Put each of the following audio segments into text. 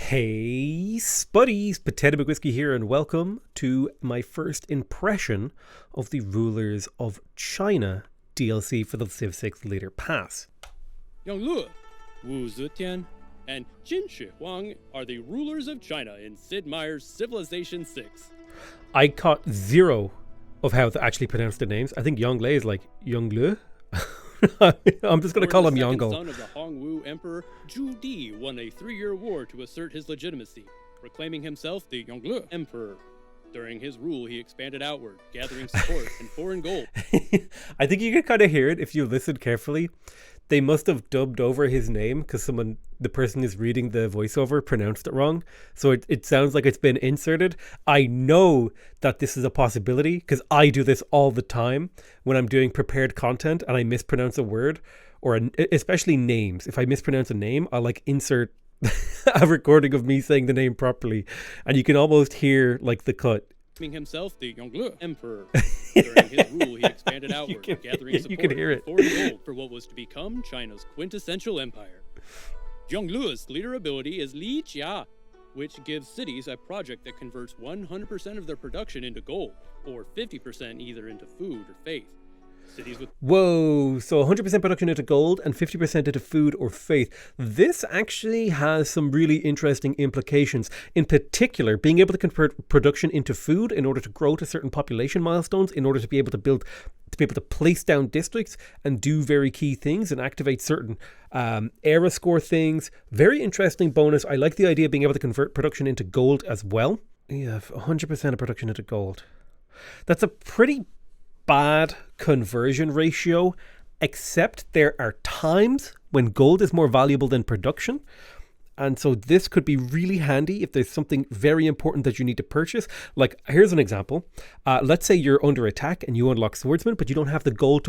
Hey, Spuddies, Potato McWhiskey here, and welcome to my first impression of the Rulers of China DLC for the Civ 6 Leader Pass. Yongle, Wu Zetian, and Jin Shi Huang are the rulers of China in Sid Meier's Civilization 6. I caught zero of how to actually pronounce the names. I think Yongle is like Yongle. I'm just going to call him Yongle. The son of the Hongwu Emperor, Zhu Di won a 3-year war to assert his legitimacy, proclaiming himself the Yongle Emperor. During his rule, he expanded outward, gathering support and foreign gold. I think you can kind of hear it if you listen carefully. They must have dubbed over his name because the person who's reading the voiceover pronounced it wrong. So it sounds like it's been inserted. I know that this is a possibility because I do this all the time when I'm doing prepared content and I mispronounce a word especially names. If I mispronounce a name, I'll insert a recording of me saying the name properly. And you can almost hear the cut. Himself the Yongle Emperor. During his rule, he expanded outward, gathering support and foreign gold for what was to become China's quintessential empire. Yonglu's leader ability is Li Jia, which gives cities a project that converts 100% of their production into gold, or 50% either into food or faith. Whoa, so 100% production into gold and 50% into food or faith. This actually has some really interesting implications. In particular, being able to convert production into food in order to grow to certain population milestones, in order to be able to place down districts and do very key things and activate certain era score things. Very interesting bonus. I like the idea of being able to convert production into gold as well. Yeah, 100% of production into gold. That's a pretty bad conversion ratio, except there are times when gold is more valuable than production. And so this could be really handy if there's something very important that you need to purchase. Here's an example. Let's say you're under attack and you unlock swordsman, but you don't have the gold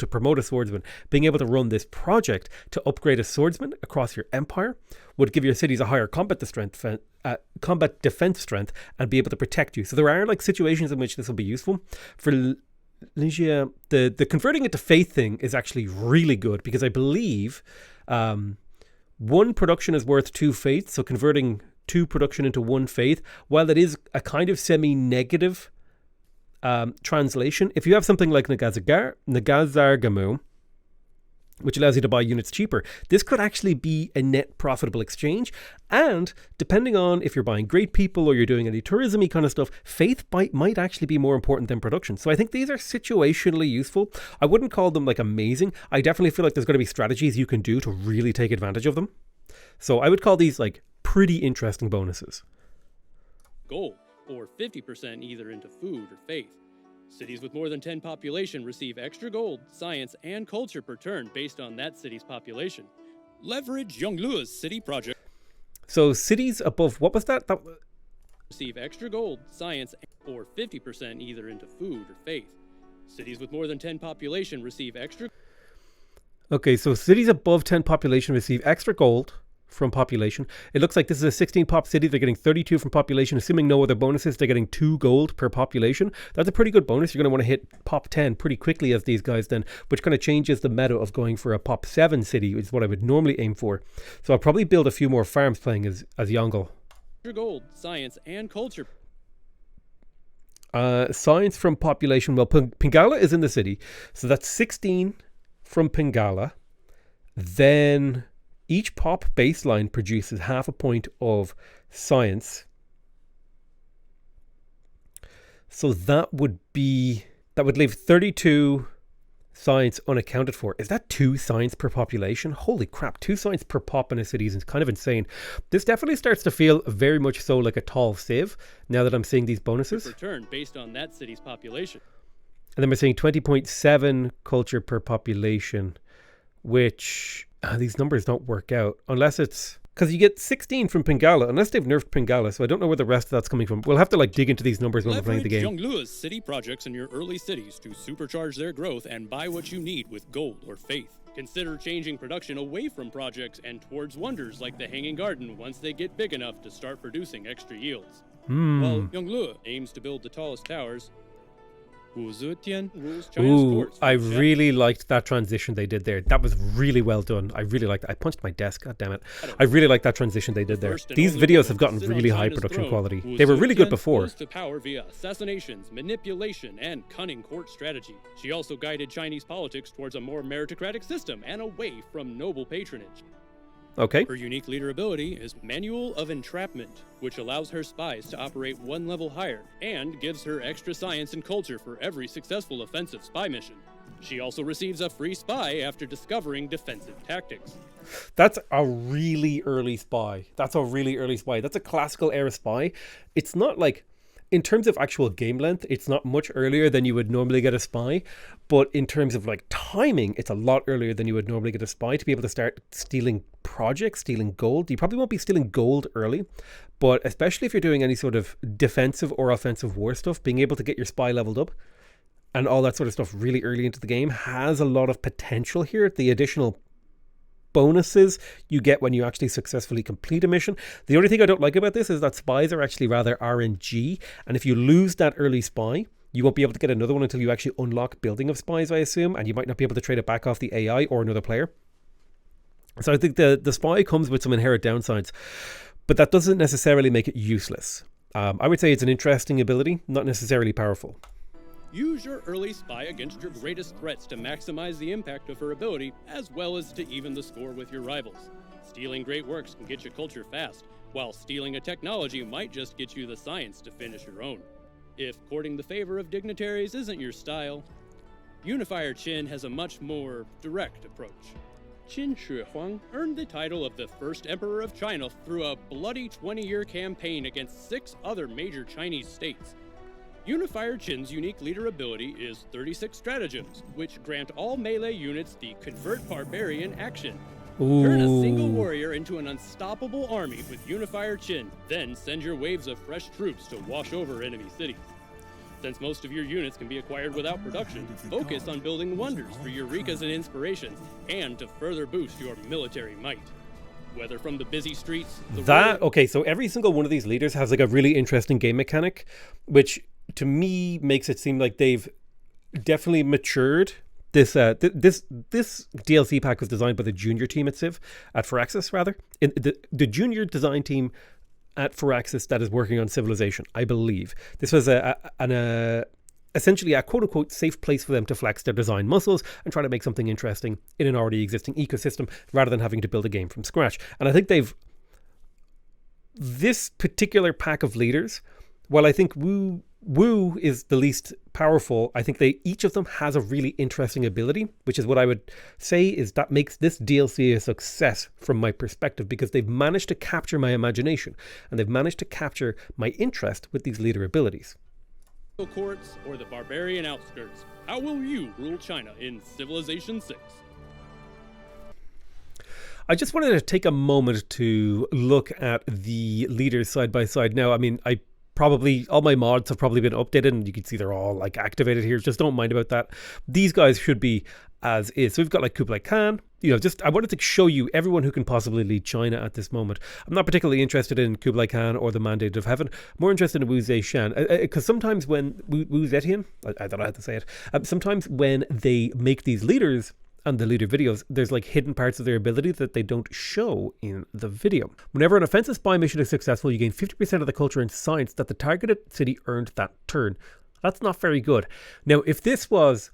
to promote a swordsman. Being able to run this project to upgrade a swordsman across your empire would give your cities a higher combat defense strength and be able to protect you. So there are situations in which this will be useful. For Ligia, the converting it to faith thing is actually really good because I believe one production is worth 2 faith, so converting 2 production into 1 faith, while it is a kind of semi-negative translation, if you have something like Nagazargamu, which allows you to buy units cheaper, this could actually be a net profitable exchange. And depending on if you're buying great people or you're doing any tourism-y kind of stuff, faith might actually be more important than production. So I think these are situationally useful. I wouldn't call them amazing. I definitely feel like there's going to be strategies you can do to really take advantage of them. So I would call these pretty interesting bonuses. Gold, or 50% either into food or faith. Cities with more than 10 population receive extra gold, science, and culture per turn based on that city's population. Leverage Yonglu's city project. So cities above, what was that? Receive extra gold, science, or 50% either into food or faith. Cities with more than 10 population receive extra. Okay, so cities above 10 population receive extra gold from population. It looks like this is a 16 pop city. They're getting 32 from population. Assuming no other bonuses, they're getting 2 gold per population. That's a pretty good bonus. You're going to want to hit pop 10 pretty quickly as these guys then, which kind of changes the meta of going for a pop 7 city, which is what I would normally aim for. So I'll probably build a few more farms playing as Yongle. Gold, science, and culture. Science from population. Well, Pingala is in the city. So that's 16 from Pingala. Then each pop baseline produces half a point of science. So that would leave 32 science unaccounted for. Is that 2 science per population? Holy crap, 2 science per pop in a city is kind of insane. This definitely starts to feel very much so like a tall civ now that I'm seeing these bonuses. Return based on that city's population. And then we're seeing 20.7 culture per population, which these numbers don't work out unless it's because you get 16 from Pingala, unless they've nerfed Pingala. So I don't know where the rest of that's coming from. We'll have to dig into these numbers when we're playing the game. Yonglu's city projects in your early cities to supercharge their growth and buy what you need with gold or faith. Consider changing production away from projects and towards wonders like the Hanging Garden once they get big enough to start producing extra yields. While Yongle aims to build the tallest towers, Wu Zetian rules China's Ooh, courts. I really liked that transition they did there. That was really well done. I really liked that. I punched my desk, god damn it. I really like that transition they did there. These videos have gotten really high production quality. They were really good before. Rose to power via assassinations, manipulation, and cunning court strategy. She also guided Chinese politics towards a more meritocratic system and away from noble patronage. Okay. Her unique leader ability is Manual of Entrapment, which allows her spies to operate one level higher and gives her extra science and culture for every successful offensive spy mission. She also receives a free spy after discovering defensive tactics. That's a really early spy. That's a classical era spy. It's not like, in terms of actual game length, it's not much earlier than you would normally get a spy. But in terms of like timing, it's a lot earlier than you would normally get a spy to be able to start stealing projects, stealing gold. You probably won't be stealing gold early, but especially if you're doing any sort of defensive or offensive war stuff, being able to get your spy leveled up and all that sort of stuff really early into the game has a lot of potential here. The additional bonuses you get when you actually successfully complete a mission. The only thing I don't like about this is that spies are actually rather RNG, and if you lose that early spy, you won't be able to get another one until you actually unlock building of spies, I assume, and you might not be able to trade it back off the AI or another player. So I think the spy comes with some inherent downsides, but that doesn't necessarily make it useless. I would say it's an interesting ability, not necessarily powerful. Use your early spy against your greatest threats to maximize the impact of her ability, as well as to even the score with your rivals. Stealing great works can get you culture fast, while stealing a technology might just get you the science to finish your own. If courting the favor of dignitaries isn't your style, Unifier Qin has a much more direct approach. Qin Shi Huang earned the title of the first emperor of China through a bloody 20-year campaign against 6 other major Chinese states. Unifier Qin's unique leader ability is 36 stratagems, which grant all melee units the Convert Barbarian action. Ooh. Turn a single warrior into an unstoppable army with Unifier Qin, then send your waves of fresh troops to wash over enemy cities. Since most of your units can be acquired without production, focus on building wonders for Eureka's and inspirations, and to further boost your military might. Whether from the busy streets... Okay, so every single one of these leaders has like a really interesting game mechanic, which to me makes it seem like they've definitely matured. This DLC pack was designed by the junior team at Firaxis, rather. The junior design team at Firaxis that is working on Civilization, I believe. This was essentially a quote-unquote safe place for them to flex their design muscles and try to make something interesting in an already existing ecosystem rather than having to build a game from scratch. And I think this particular pack of leaders, while I think Wu is the least powerful, I think each of them has a really interesting ability, which is what I would say is that makes this DLC a success from my perspective, because they've managed to capture my imagination and they've managed to capture my interest with these leader abilities. Courts or the barbarian outskirts, how will you rule China in Civilization 6? I just wanted to take a moment to look at the leaders side by side. Now, I mean, all my mods have probably been updated and you can see they're all like activated here. Just don't mind about that. These guys should be as is. So we've got like Kublai Khan, I wanted to show you everyone who can possibly lead China at this moment. I'm not particularly interested in Kublai Khan or the Mandate of Heaven. More interested in Wu Zetian, because sometimes when Wu Zetian, I don't know how to say it. Sometimes when they make these leaders and the leader videos, there's like hidden parts of their ability that they don't show in the video. Whenever an offensive spy mission is successful, you gain 50% of the culture and science that the targeted city earned that turn. That's not very good. Now, if this was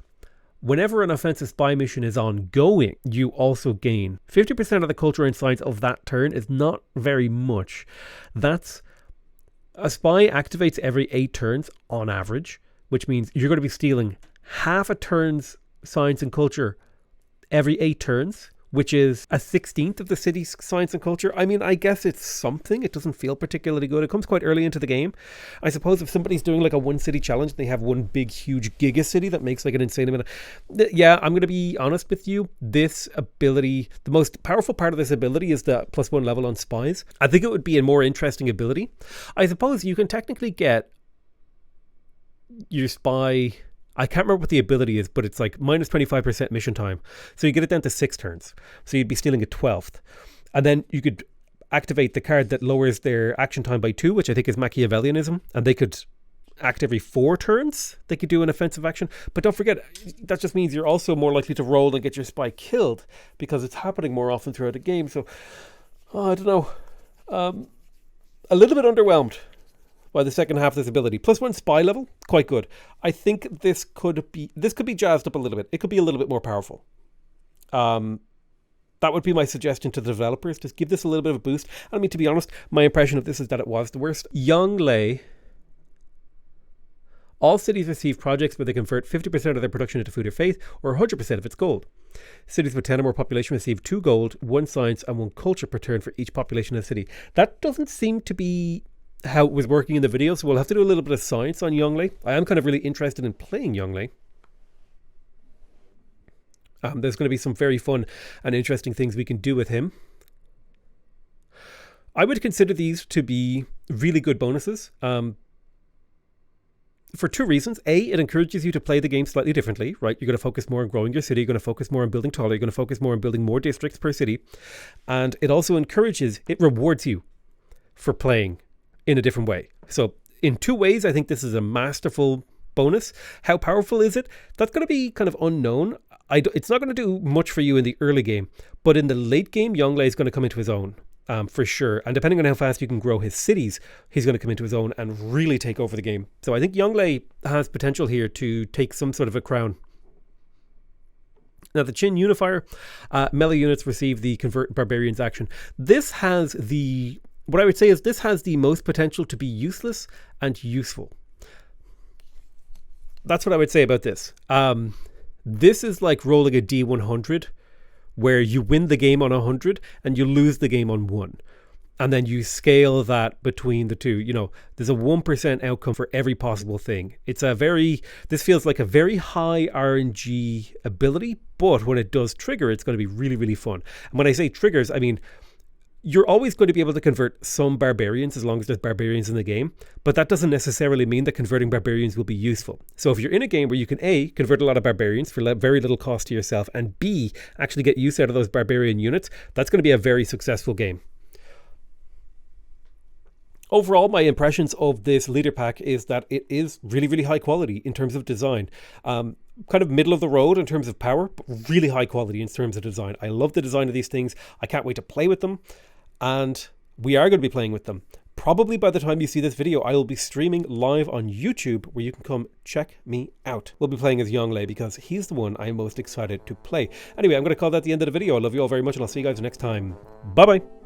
whenever an offensive spy mission is ongoing, you also gain 50% of the culture and science of that turn is not very much. That's a spy activates every 8 turns on average, which means you're going to be stealing half a turn's science and culture every 8 turns, which is a 16th of the city's science and culture. I mean, I guess it's something. It doesn't feel particularly good. It comes quite early into the game. I suppose if somebody's doing like a 1 city challenge, they have one big, huge giga city that makes like an insane amount of... Yeah, I'm going to be honest with you. This ability, the most powerful part of this ability is the +1 level on spies. I think it would be a more interesting ability. I suppose you can technically get your spy... I can't remember what the ability is, but it's like -25% mission time. So you get it down to 6 turns. So you'd be stealing a 12th. And then you could activate the card that lowers their action time by 2, which I think is Machiavellianism. And they could act every 4 turns, they could do an offensive action. But don't forget, that just means you're also more likely to roll and get your spy killed because it's happening more often throughout the game. So, I don't know. A little bit underwhelmed by the second half of this ability. +1 spy level, quite good. I think this could be jazzed up a little bit. It could be a little bit more powerful. That would be my suggestion to the developers. Just give this a little bit of a boost. I mean, to be honest, my impression of this is that it was the worst. Yongle. All cities receive projects where they convert 50% of their production into food or faith, or 100% of its gold. Cities with 10 or more population receive 2 gold, 1 science, and 1 culture per turn for each population of the city. That doesn't seem to be how it was working in the video, so we'll have to do a little bit of science on Yongle. I am kind of really interested in playing Yongle. There's going to be some very fun and interesting things we can do with him. I would consider these to be really good bonuses for 2 reasons. A, it encourages you to play the game slightly differently, right? You're going to focus more on growing your city. You're going to focus more on building taller. You're going to focus more on building more districts per city. And it also it rewards you for playing in a different way. So in 2 ways, I think this is a masterful bonus. How powerful is it? That's going to be kind of unknown. It's not going to do much for you in the early game, but in the late game, Yongle is going to come into his own for sure. And depending on how fast you can grow his cities, he's going to come into his own and really take over the game. So I think Yongle has potential here to take some sort of a crown. Now, the Qin Unifier, melee units receive the Convert Barbarians action. This has what I would say is this has the most potential to be useless and useful. That's what I would say about this. This is like rolling a D100 where you win the game on 100 and you lose the game on 1. And then you scale that between the two. You know, there's a 1% outcome for every possible thing. This feels like a very high RNG ability, but when it does trigger, it's going to be really, really fun. And when I say triggers, I mean, you're always going to be able to convert some barbarians as long as there's barbarians in the game, but that doesn't necessarily mean that converting barbarians will be useful. So if you're in a game where you can A, convert a lot of barbarians for very little cost to yourself, and B, actually get use out of those barbarian units, that's going to be a very successful game. Overall, my impressions of this leader pack is that it is really, really high quality in terms of design. Kind of middle of the road in terms of power, but really high quality in terms of design. I love the design of these things. I can't wait to play with them. And we are going to be playing with them. Probably by the time you see this video, I will be streaming live on YouTube where you can come check me out. We'll be playing as Yongle because he's the one I'm most excited to play. Anyway, I'm going to call that the end of the video. I love you all very much and I'll see you guys next time. Bye-bye.